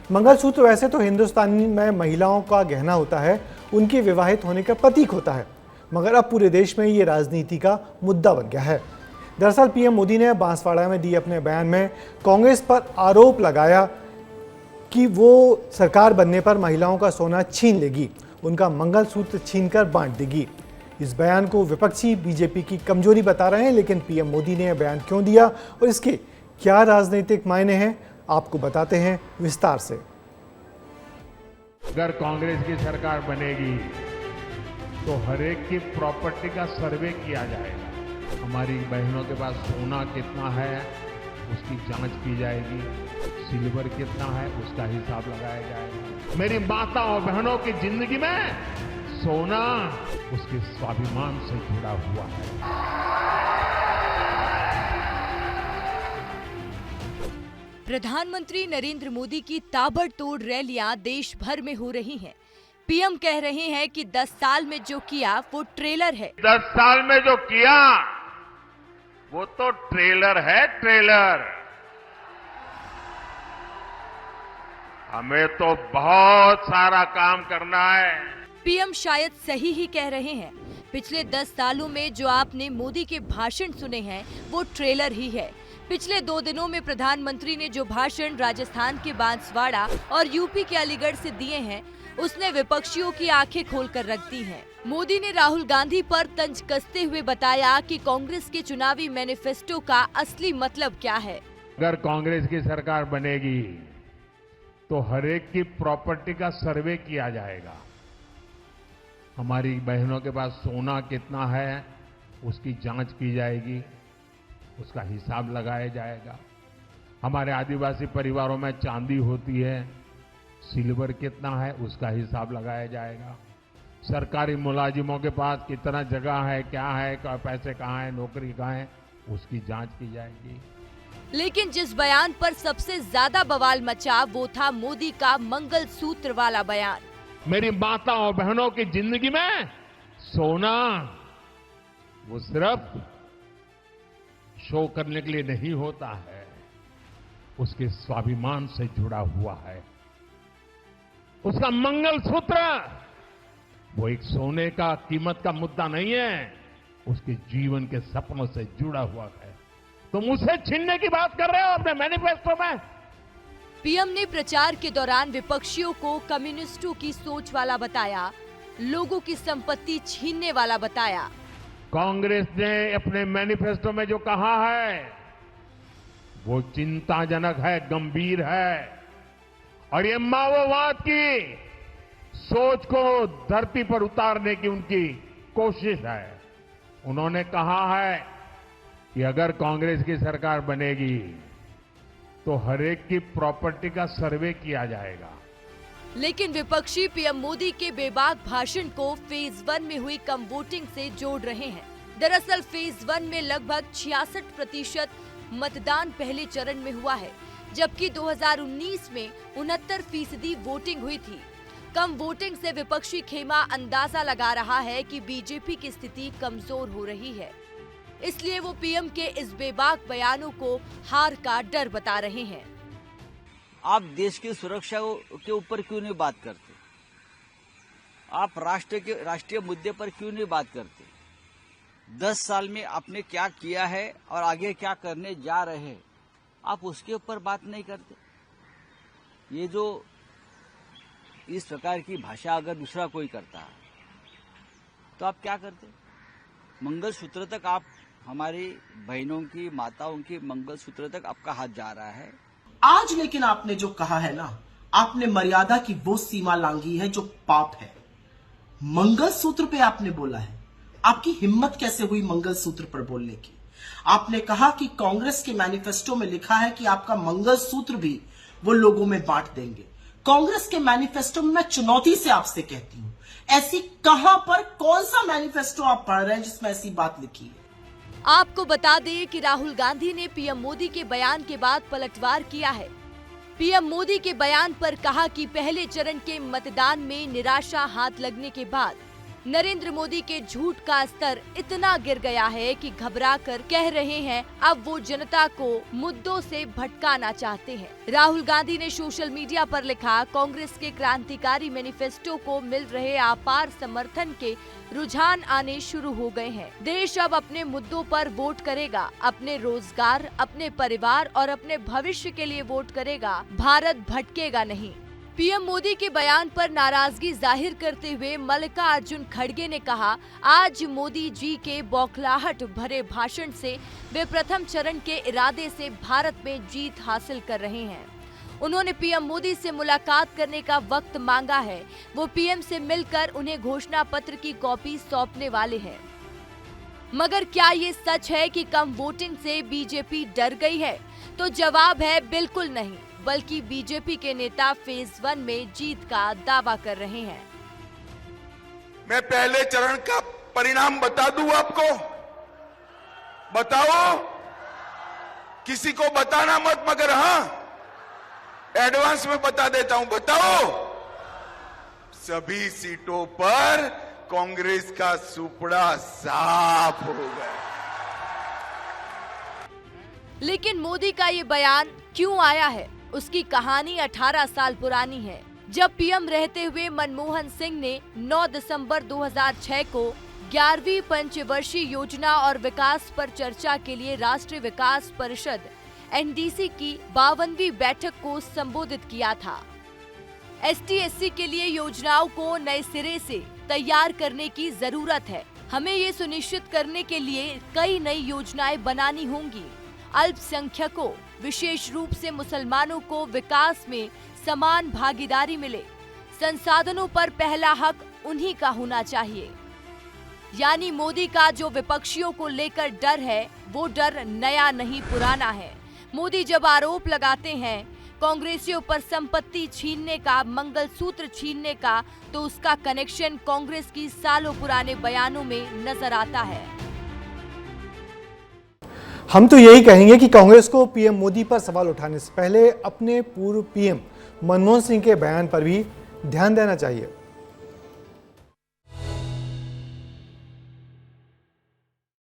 मंगलसूत्र वैसे तो हिंदुस्तान में महिलाओं का गहना होता है, उनके विवाहित होने का प्रतीक होता है, मगर अब पूरे देश में ये राजनीति का मुद्दा बन गया है। दरअसल पीएम मोदी ने बांसवाड़ा में दिए अपने बयान में कांग्रेस पर आरोप लगाया कि वो सरकार बनने पर महिलाओं का सोना छीन लेगी, उनका मंगलसूत्र छीनकर बांट देगी। इस बयान को विपक्षी बीजेपी की कमजोरी बता रहे हैं, लेकिन पीएम मोदी ने यह बयान क्यों दिया और इसके क्या राजनीतिक मायने हैं, आपको बताते हैं विस्तार से। अगर कांग्रेस की सरकार बनेगी तो हर एक की प्रॉपर्टी का सर्वे किया जाएगा। हमारी बहनों के पास सोना कितना है उसकी जांच की जाएगी, सिल्वर कितना है उसका हिसाब लगाया जाएगा। मेरी माता और बहनों की जिंदगी में सोना उसके स्वाभिमान से जुड़ा हुआ है। प्रधानमंत्री नरेंद्र मोदी की ताबड़तोड़ रैलियां देश भर में हो रही हैं। पीएम कह रहे हैं कि 10 साल में जो किया वो ट्रेलर है। 10 साल में जो किया वो तो ट्रेलर है, ट्रेलर। हमें तो बहुत सारा काम करना है। पीएम शायद सही ही कह रहे हैं। पिछले 10 सालों में जो आपने मोदी के भाषण सुने हैं वो ट्रेलर ही है। पिछले 2 दिनों में प्रधानमंत्री ने जो भाषण राजस्थान के बांसवाड़ा और यूपी के अलीगढ़ से दिए हैं, उसने विपक्षियों की आंखें खोलकर रख दी हैं। मोदी ने राहुल गांधी पर तंज कसते हुए बताया कि कांग्रेस के चुनावी मैनिफेस्टो का असली मतलब क्या है। अगर कांग्रेस की सरकार बनेगी तो हर एक की प्रॉपर्टी का सर्वे किया जाएगा। हमारी बहनों के पास सोना कितना है उसकी जांच की जाएगी, उसका हिसाब लगाया जाएगा। हमारे आदिवासी परिवारों में चांदी होती है, सिल्वर कितना है उसका हिसाब लगाया जाएगा। सरकारी मुलाजिमों के पास कितना जगह है, क्या है, पैसे कहाँ है, नौकरी कहाँ है, उसकी जांच की जाएगी। लेकिन जिस बयान पर सबसे ज्यादा बवाल मचा वो था मोदी का मंगलसूत्र वाला बयान। मेरी माता और बहनों की जिंदगी में सोना वो सिर्फ शो करने के लिए नहीं होता है, उसके स्वाभिमान से जुड़ा हुआ है। उसका मंगलसूत्र वो एक सोने का कीमत का मुद्दा नहीं है, उसके जीवन के सपनों से जुड़ा हुआ है। तुम उसे छीनने की बात कर रहे हो अपने मैनिफेस्टो में। पीएम ने प्रचार के दौरान विपक्षियों को कम्युनिस्टों की सोच वाला बताया, लोगों की संपत्ति छीनने वाला बताया। कांग्रेस ने अपने मैनिफेस्टो में जो कहा है वो चिंताजनक है, गंभीर है, और ये माओवाद की सोच को धरती पर उतारने की उनकी कोशिश है। उन्होंने कहा है कि अगर कांग्रेस की सरकार बनेगी तो हर एक की प्रॉपर्टी का सर्वे किया जाएगा। लेकिन विपक्षी पीएम मोदी के बेबाक भाषण को फेज 1 में हुई कम वोटिंग से जोड़ रहे हैं। दरअसल फेज 1 में लगभग 66% मतदान पहले चरण में हुआ है, जबकि 2019 में 69% वोटिंग हुई थी। कम वोटिंग से विपक्षी खेमा अंदाजा लगा रहा है कि बीजेपी की स्थिति कमजोर हो रही है, इसलिए वो पीएम के इस बेबाक बयानों को हार का डर बता रहे हैं। आप देश की सुरक्षा के ऊपर क्यों नहीं बात करते? आप राष्ट्रीय मुद्दे पर क्यों नहीं बात करते? 10 साल में आपने क्या किया है और आगे क्या करने जा रहे हैं, आप उसके ऊपर बात नहीं करते। ये जो इस प्रकार की भाषा अगर दूसरा कोई करता है तो आप क्या करते? मंगलसूत्र तक आप, हमारी बहनों की, माताओं की मंगलसूत्र तक आपका हाथ जा रहा है। आज लेकिन आपने जो कहा है ना, आपने मर्यादा की वो सीमा लांघी है जो पाप है। मंगलसूत्र पे आपने बोला है, आपकी हिम्मत कैसे हुई मंगलसूत्र पर बोलने की? आपने कहा कि कांग्रेस के मैनिफेस्टो में लिखा है कि आपका मंगलसूत्र भी वो लोगों में बांट देंगे। कांग्रेस के मैनिफेस्टो में मैं चुनौती से आपसे कहती हूं, ऐसी कहां पर कौन सा मैनिफेस्टो आप पढ़ रहे हैं जिसमें ऐसी बात लिखी है? आपको बता दें कि राहुल गांधी ने पीएम मोदी के बयान के बाद पलटवार किया है। पीएम मोदी के बयान पर कहा कि पहले चरण के मतदान में निराशा हाथ लगने के बाद नरेंद्र मोदी के झूठ का स्तर इतना गिर गया है कि घबराकर कह रहे हैं अब वो जनता को मुद्दों से भटकाना चाहते हैं। राहुल गांधी ने सोशल मीडिया पर लिखा, कांग्रेस के क्रांतिकारी मैनिफेस्टो को मिल रहे अपार समर्थन के रुझान आने शुरू हो गए हैं। देश अब अपने मुद्दों पर वोट करेगा, अपने रोजगार, अपने परिवार और अपने भविष्य के लिए वोट करेगा। भारत भटकेगा नहीं। पीएम मोदी के बयान पर नाराजगी जाहिर करते हुए मल्लिकार्जुन खड़गे ने कहा, आज मोदी जी के बौखलाहट भरे भाषण से वे प्रथम चरण के इरादे से भारत में जीत हासिल कर रहे हैं। उन्होंने पीएम मोदी से मुलाकात करने का वक्त मांगा है। वो पीएम से मिलकर उन्हें घोषणा पत्र की कॉपी सौंपने वाले हैं। मगर क्या ये सच है कि कम वोटिंग से बीजेपी डर गई है? तो जवाब है बिल्कुल नहीं, बल्कि बीजेपी के नेता फेज 1 में जीत का दावा कर रहे हैं। मैं पहले चरण का परिणाम बता दूं आपको? बताओ? किसी को बताना मत, मगर हाँ एडवांस में बता देता हूं। बताओ? सभी सीटों पर कांग्रेस का सुपड़ा साफ हो गया। लेकिन मोदी का ये बयान क्यों आया है? उसकी कहानी 18 साल पुरानी है। जब पीएम रहते हुए मनमोहन सिंह ने 9 दिसंबर 2006 को 11वीं पंचवर्षीय योजना और विकास पर चर्चा के लिए राष्ट्रीय विकास परिषद एनडीसी की 52वीं बैठक को संबोधित किया था। एसटी/एससी के लिए योजनाओं को नए सिरे से तैयार करने की जरूरत है। हमें ये सुनिश्चित करने के लिए कई नई योजनाएं बनानी होंगी। अल्पसंख्यकों, विशेष रूप से मुसलमानों को विकास में समान भागीदारी मिले। संसाधनों पर पहला हक उन्हीं का होना चाहिए। यानी मोदी का जो विपक्षियों को लेकर डर है, वो डर नया नहीं पुराना है। मोदी जब आरोप लगाते हैं कांग्रेसियों पर संपत्ति छीनने का, मंगलसूत्र छीनने का, तो उसका कनेक्शन कांग्रेस की सालों पुराने बयानों में नजर आता है। हम तो यही कहेंगे कि कांग्रेस को पीएम मोदी पर सवाल उठाने से पहले अपने पूर्व पीएम मनमोहन सिंह के बयान पर भी ध्यान देना चाहिए।